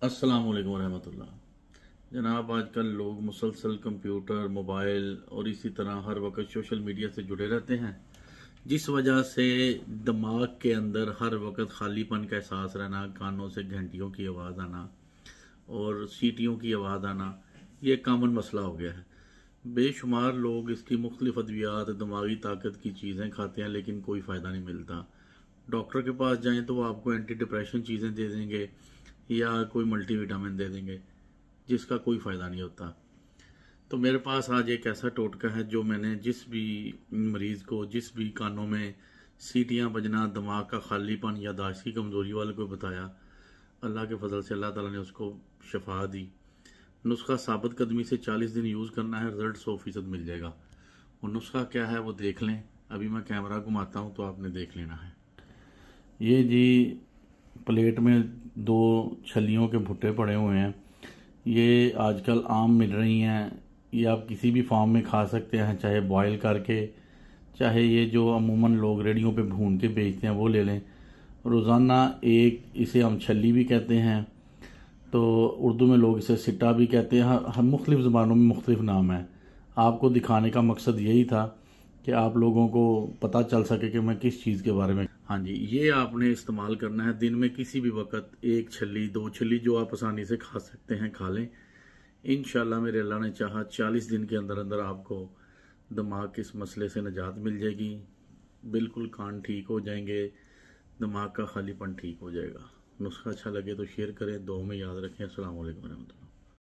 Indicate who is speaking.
Speaker 1: अस्सलाम वालेकुम रहमतुल्लाह। जनाब, आजकल लोग मुसलसल कंप्यूटर, मोबाइल और इसी तरह हर वक्त सोशल मीडिया से जुड़े रहते हैं, जिस वजह से दिमाग के अंदर हर वक्त खालीपन का एहसास रहना, कानों से घंटियों की आवाज़ आना और सीटियों की आवाज़ आना, ये कॉमन मसला हो गया है। बेशुमार लोग इसकी मुख्तलिफ अद्वियात, दिमागी ताकत की चीज़ें खाते हैं, लेकिन कोई फ़ायदा नहीं मिलता। डॉक्टर के पास जाएं तो वो आपको एंटी डिप्रेशन चीज़ें दे देंगे या कोई मल्टी विटामिन दे देंगे, जिसका कोई फ़ायदा नहीं होता। तो मेरे पास आज एक ऐसा टोटका है जो मैंने जिस भी मरीज़ को, जिस भी कानों में सीटियाँ बजना, दिमाग का खालीपन, याददाश्त की कमज़ोरी वाले को बताया, अल्लाह के फजल से अल्लाह ताला ने उसको शफा दी। नुस्खा साबित कदमी से 40 दिन यूज़ करना है, रिजल्ट 100% मिल जाएगा। वो नुस्खा क्या है वो देख लें। अभी मैं कैमरा घुमाता हूँ तो आपने देख लेना है। ये जी प्लेट में 2 छलियों के भुट्टे पड़े हुए हैं। ये आजकल आम मिल रही हैं। ये आप किसी भी फॉर्म में खा सकते हैं, चाहे बॉयल करके, चाहे ये जो अमूमन लोग रेडियो पे भून के बेचते हैं वो ले लें। रोज़ाना एक, इसे हम छली भी कहते हैं, तो उर्दू में लोग इसे सिट्टा भी कहते हैं। हर मुख्तलिफ ज़बानों में मुख्तलिफ नाम है। आपको दिखाने का मकसद यही था कि आप लोगों को पता चल सके कि मैं किस चीज़ के बारे में। हाँ जी, ये आपने इस्तेमाल करना है दिन में किसी भी वक्त। 1 छली, 2 छली जो आप आसानी से खा सकते हैं खा लें। इंशाल्लाह मेरे अल्लाह ने चाहा 40 दिन के अंदर अंदर आपको दिमाग के इस मसले से निजात मिल जाएगी। बिल्कुल कान ठीक हो जाएंगे, दिमाग का खालीपन ठीक हो जाएगा। नुस्खा अच्छा लगे तो शेयर करें, दुआ में याद रखें। अस्सलाम वालेकुम।